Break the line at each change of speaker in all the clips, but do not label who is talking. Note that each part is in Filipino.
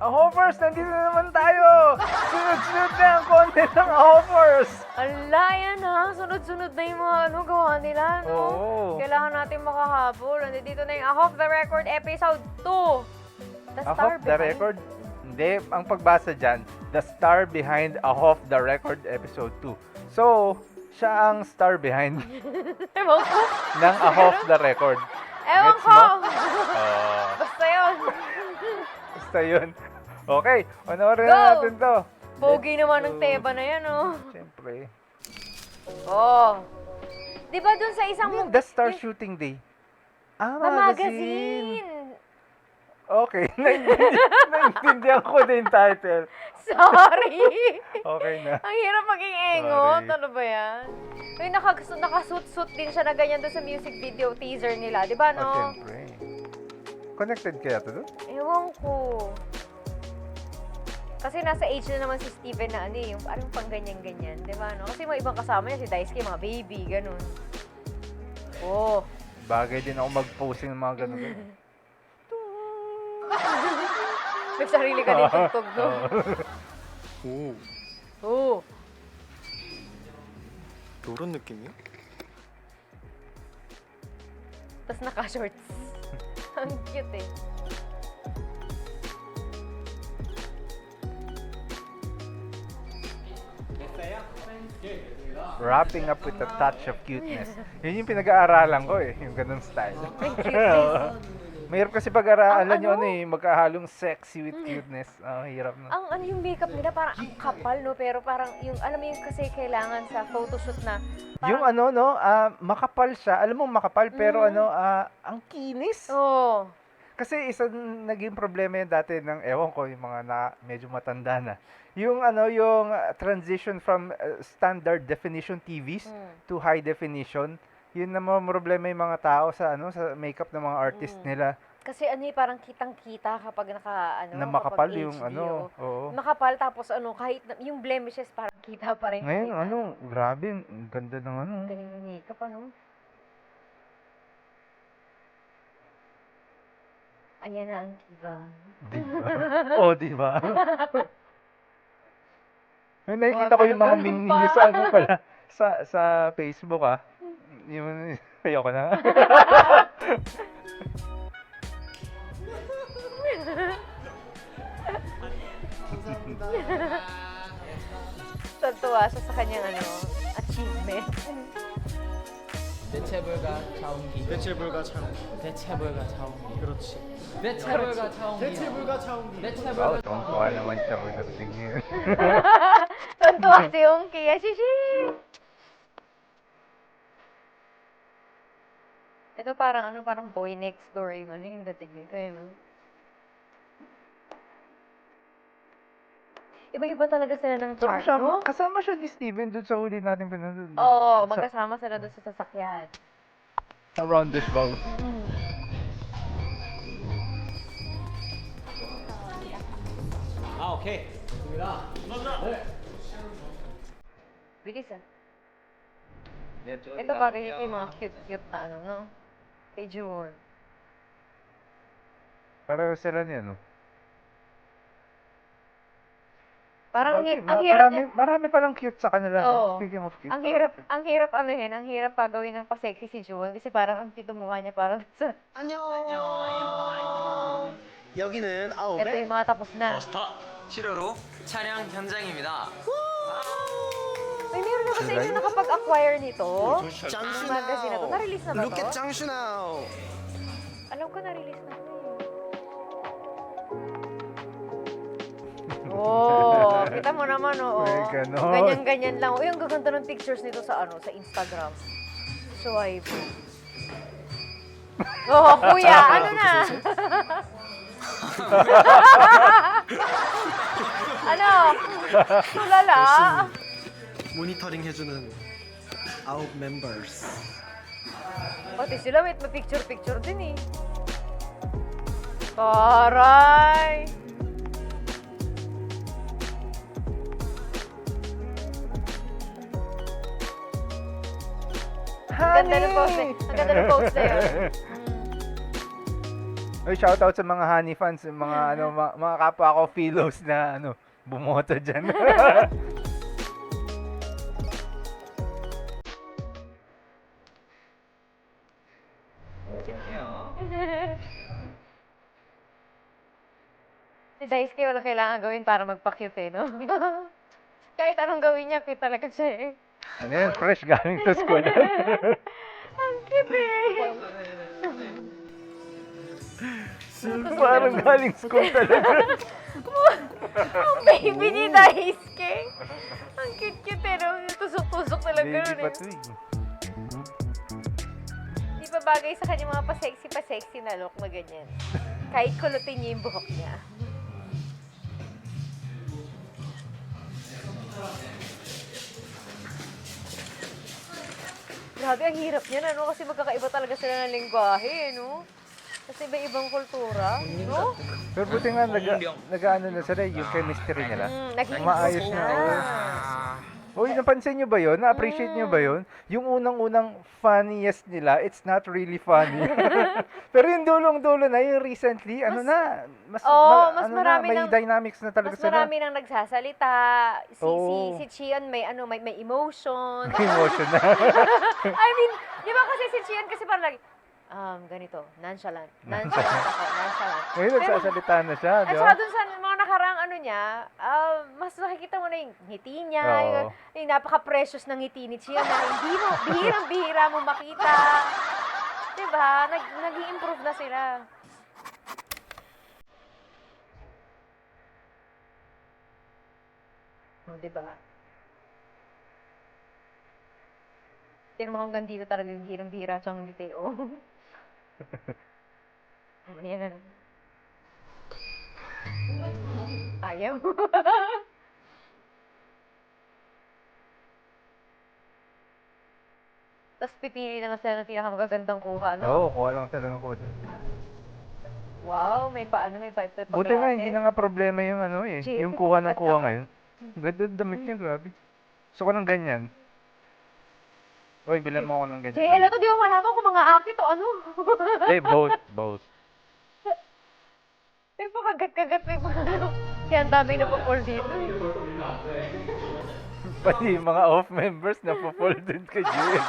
Ahofers, nandito na naman tayo! Sunod-sunod na ang content ng Ahofers!
Ala, yan ha. Sunod-sunod na yung mga gawa nila, no?
Oo.
Kailangan natin makahabol. Nandito na yung Off the Record Episode 2. The Star
Off the
Behind.
Record? Hindi, ang pagbasa dyan, The Star Behind Off the Record Episode 2. So, siya ang star behind
Ewan ko.
ng Off the Record.
Ewan
Gets
ko.
mo?
Basta yun.
Basta yun. Okay, panoorin
Go!
na natin to.
Pogi naman ng Teba na yan, oh.
Siyempre.
Oh. Di ba dun sa isang...
Ano yung The Star Shooting Day? Ah,
Na
magazine.
magazine.
Okay, naintindihan ko din title.
Sorry.
Okay na.
Ang hirap maging engot.
Sorry.
Ano ba yan? Uy, nakasuit-suit din siya na ganyan doon sa music video teaser nila. Di ba, no?
Oh, siyempre. Connected kaya to doon?
Ewan ko. Kasi nasa age na naman si Steven na ano eh, yung parang pang ganyan-ganyan. Di ba, no? Kasi mga ibang kasama niya, si Daisuke, mga baby, ganun. Oh.
Bagay din ako mag-posting ng mga ganun.
May sarili ka din tugtog, no?
오,
Oo.
요런 느낌이요?
Tapos naka-shorts. Ang cute eh.
Wrapping up with a touch of cuteness. Yun yung pinag-aaralan ko eh, yung ganun style.
Ang cuteness.
Mahirap kasi pag-aralan
Ang
yun
ano?
eh, magkahalong sexy with cuteness. Hirap na.
Ang ano yung makeup nila, parang ang kapal, no? Pero parang yung, alam mo yung kasi kailangan sa photoshoot na, parang,
Yung ano, no, makapal siya. Alam mo, makapal, pero ano, ang kinis.
Oo.
Kasi isa naging problema yun dati ng, ewan ko, yung mga medyo matanda na. Yung ano, yung transition from standard definition TVs to high definition, yun na mga problema yung mga tao sa ano sa makeup ng mga artist nila
Kasi ano eh, parang kitang-kita kapag
na makapal
kapag
yung
HD,
ano.
oh.
Oo.
Makapal, tapos ano, kahit yung blemishes, parang kita pa rin.
Ngayon,
Kita.
ano, grabe, ang ganda ng ano.
Galing ng makeup, ano? Ayan na ang diva.
Di ba? Oo, di ba? May nakikita ko yung mga mini sa ano pala, sa Facebook Yung, ayoko na.
Tatuwa siya sa kanyang ano, achievement.
대체불가 차온기
대체불가 차온기.
대체불가 차온기
그렇지.
대체불가 차온기
대체불가 차온기.
Wow,
대체불가
tungkol naman siya pagdating yun.
Tatuwa si Yongki. Shishi! Ito parang ano, parang boy next door yung ano yung dating nito eh. No? Iba-iba talaga sila ng chart, no?
Kasama siya ni Steven doon sa huli natin pinanood.
Oo, magkasama sila doon sa sasakyan.
Sa roundabout.
아 오케이 좋습니다
Bilis ah. Ito parang yung mga cute-cute na ano, no? Kay Jewel.
Pareho sila niya, no?
Parang
Okay,
ang hirap
marami palang cute sa kanila.
Oo.
Speaking of cute.
ang hirap ano yun, ang hirap pa gawin ng pa-sexy si Jewel kasi parang ang tito mukha niya parang sa,
안녕. 여기는
ito
아홉의
yung mga tapos na.
치료로 촬영 현장입니다
Ay, meron na kasi yung nakapag-acquire nito. Ang
짱슈나우.
magazine na to. Na-release na ba
Look at
to?
짱슈나우.
Alam ko na-release na to eh. Oh, kita mo naman, oo.
May ganon.
Ganyan-ganyan lang. Uy, ang gaganda ng pictures nito sa ano, sa Instagram. Swipe. Oh, kuya, ano na? ano? Tulala?
모니터링 해주는 아홉 멤버스.
Pati sila, may picture-picture din eh. Taray! Ang ganda ng pose eh. Ang ganda ng pose na yun.
Uy, shoutout sa mga honey fans, yung mga ano, mga kapwa ko philos na ano, bumoto diyan.
Si Daisuke wala kailangan gawin para magpa-cute eh, no? Kahit anong gawin niya, cute talaga siya eh.
Ano yan, fresh galing sa school.
Ang cute eh!
Parang galing school talaga.
Ang baby ni Daisuke! Ang cute-cute eh, no? Tusok-tusok talaga
Baby
nun
pa
eh.
to eh.
Di ba bagay sa kanya mga pa-sexy na look na ganyan? Kahit kulutin niya yung buhok niya. Grabe, ang hirap niyan, ano? Kasi magkakaiba talaga sila ng lengguwahe, no? Kasi iba-ibang kultura, no?
Pero buti nga, nag-ano na sila, yung chemistry nila.
Naging
Maayos na. Uy, napansin nyo ba yun? Na-appreciate nyo ba yun? Yung unang-unang funniest nila, it's not really funny. Pero yung dulong-dulo na, yung recently, ano na, mas,
mas
ano
marami
na, may
ng-
dynamics na talaga
Mas
sila.
marami nang nagsasalita.
Oo.
Si Chian may emotion.
Emotion na.
I mean, di ba kasi si Chian kasi parang lagi, ganito, nonchalant. Nonchalant ako, nonchalant.
Ngayon, nagsasalita na siya,
At
di
saka
ba?
dun sa mga nakaraang ano niya, mas nakikita mo na yung ngiti niya,
Oo.
yung napaka-precious ng ngiti ni Chian na hindi mo, bihirang-bihira mo makita. Diba? Nag-i-improve na sila. Diba? Tingnan mo hanggang dito talaga yung bihirang-bihira siyang ngiti, oh. Ayan na. Ayaw. Tapos pipili na sila ng pinakamagagandang kuha, no?
Oo, kuha lang sila ng code.
Wow, may may
Buti nga, hindi na nga problema yung ano eh.
Gee,
Yung kuha ng kuha ngayon. Ganda ng damit niya, grabe. Gusto ko ng ganyan. Uy, bilan mo ako ng ganyan.
JL, ito di mo malaman kung mga akit o ano.
Eh, both.
May pakagat-kagat may mga ano. Kaya ang dami na po dito.
Pati yung mga off members na po-fall din kay Jill.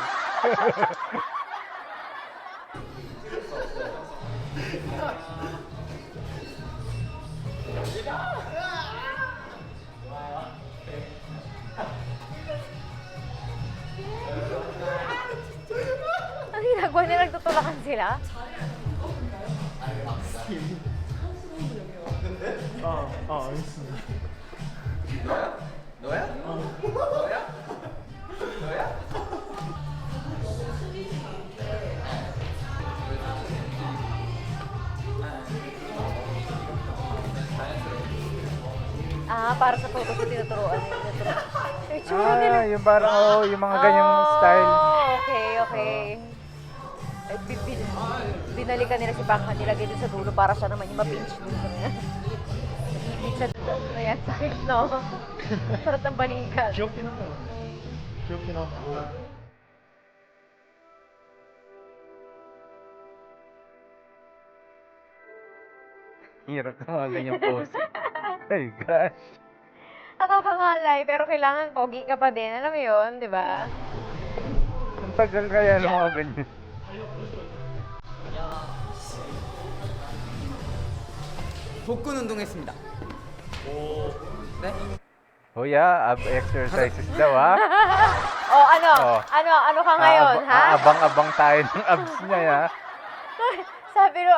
Ang ginagawa nila, nagtutulakan sila.
알겠습니다.
Para sa photo ko tinuturuan nila. Yung itsura nila.
Yung parang, yung mga ganyang style.
Okay. Eh, binalikan nila si Bangka, nilagay dun sa dulo para siya naman yung ma-pinch dun sa niya. Ibig sa dulo. Ayan, sakit, no? Sarap ng balikat.
귀엽긴 하다. 귀엽긴 하다.
Hirap ng mga ganyang pose. Ay, gosh.
Nakakangalay, pero kailangan pogi ka pa din. Alam mo yun, di ba?
Ang tagal kaya ng mga ganyan.
복근 운동했습니다. 네?
Oh yeah, ab exercises daw ha.
Ano?
Oh.
Ano ka ngayon, ha?
Abang-abang tayo ng abs niya ha.
Sabi no,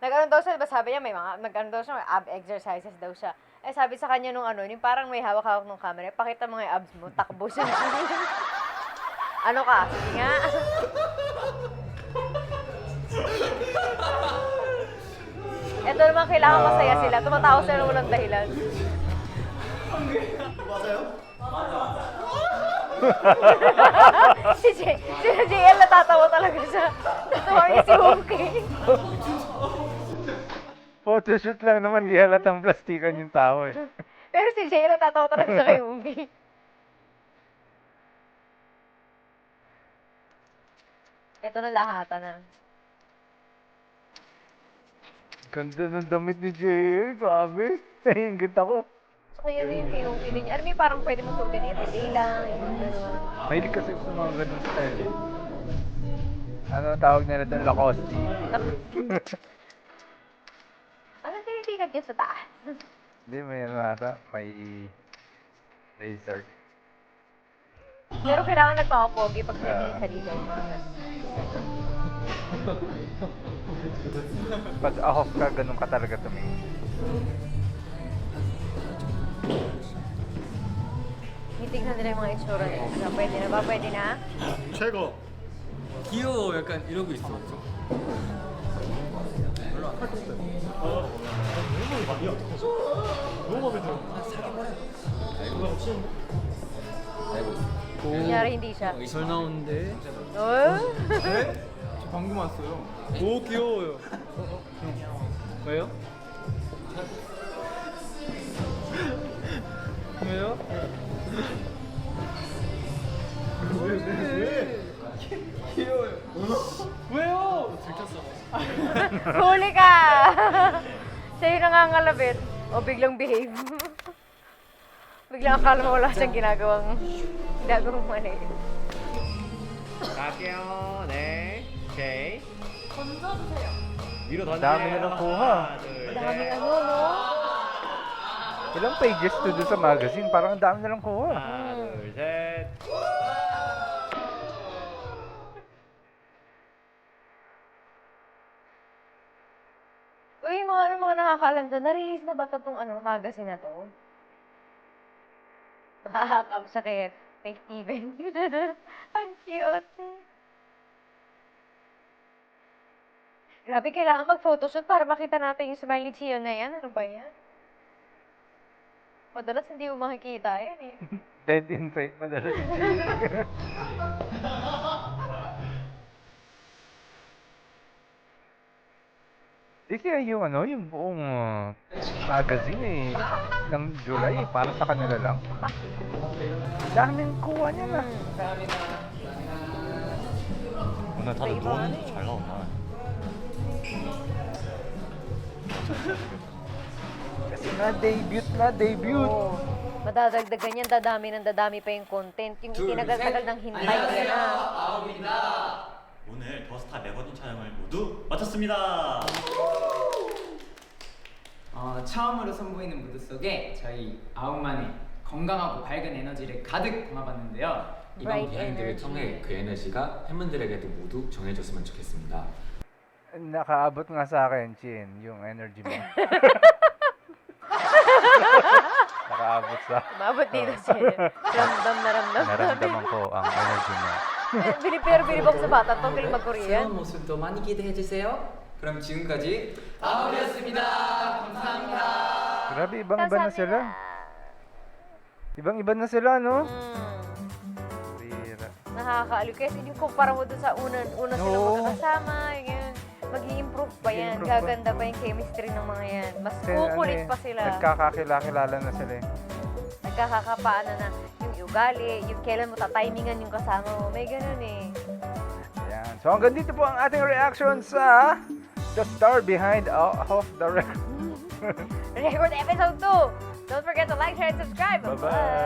nag-ano daw siya, diba sabi niya, nag-ano daw siya, may ab exercises daw siya. Eh, sabi sa kanya nung yung parang may hawak-hawak ng camera, pakita mo nga yung abs mo, takbo siya. Ano ka? Sige nga. Ito naman, kailangan masaya sila. Tumatawa sila ng walang dahilan. si JL natatawa talaga siya. Natawa niya si Wonky.
Photoshoot lang naman, di halatang plastikan yung tao eh.
Pero si JL natatawa talaga siya kay Wonky. Ito na lahatan na.
Ganda ng damit ni Jay. Grabe. Nahingit ako.
Kaya yun yung feeling niya. Alam mo yung parang pwede mo suotin everyday lang. Yung gano'n.
Mahilig kasi sa mga ganun style eh. Ano tawag nila doon? Lacoste.
Ano tinitigan niya sa taas?
Hindi, may ano ata. May laser.
Pero kailangan nagpakapogi pag sinabi sa ligaw.
Pag off ka, ganun ka talaga tumingin.
Titignan nila yung mga itsura niya. Ano, pwede na ba? Pwede na?
최고.
귀여워 약간 이러고 있어.
너무 마음에 들어.
Kunyari hindi siya.
잘 나오는데.
Oh?
저 방금 왔어요. 오 귀여워요. 왜요? 왜요? 귀여워요. 왜요? 들켰어.
Huli ka! Sa'yo nangangalabit. O biglang behave. Biglang akala mo wala siyang ginagawang mali.
갈게요. 네. 오케이. 위로 던져요.
Dami nilang kuha.
하나, 둘,
Daming
셋.
ano, no?
Ilang pages to doon sa magazine? Parang ang dami nilang kuha.
하나, 둘, 셋.
Uy, mga nakakaalam doon. Na-release na ba itong magazine na to? Ang sakit. Fake Steven. Ang cute. Grabe, kailangan mag-photoshoot para makita natin yung smile ni Chio na yan. Ano ba yan? Madalas hindi mo makikita yan eh.
Dead inside madalas. Di kaya yung yung buong magazine ng July para sa kanila lang. Daming kuha niya na.
오늘 다들 노는데 잘 나온다.
Kasi debut.
Oo. Madadagdagan yan, dadami pa yung content. Yung itinagagal ng hintay, yan na.
오늘 더스타 매거진 촬영을 모두 마쳤습니다.
처음으로 선보이는 무드 속에 저희 아홉만의 건강하고 밝은 에너지를 가득 담아봤는데요.
이번
Bright
비하인드를
energy.
통해 그 에너지가 팬분들에게도 모두 정해졌으면 좋겠습니다.
Nakaabot nga sa akin, Chin, yung energy mo. Nakaabot sa
Umabot dito siya. Ramdam na ramdam.
naramdaman ko ang energy mo.
Pero bilibok sa bata to, galing mag-Korean.
새로운 모습도 많이 기대해주세요. 그럼 지금까지 아홉이었습니다. 감사합니다.
Grabe, ibang-iba na sila. Ibang-iba na sila, no? Bira.
Nakakaaliw. Kasi yung kumpara mo dun sa una silang
Oo.
magkakasama, yun. Mag-i-improve pa yan.
Mag-i-improve pa.
Gaganda pa yung chemistry ng mga yan. Mas
Kasi
kukulit pa sila.
Nagkakakilala na sila eh.
Nagkakakapaan na yung ugali, yung kailan mo tatimingan yung kasama mo. May ganun eh.
Ayan. So hanggang dito po ang ating reaction sa The Star Behind Off the Record.
Record episode 2. Don't forget to like, share, and subscribe.
Bye-bye.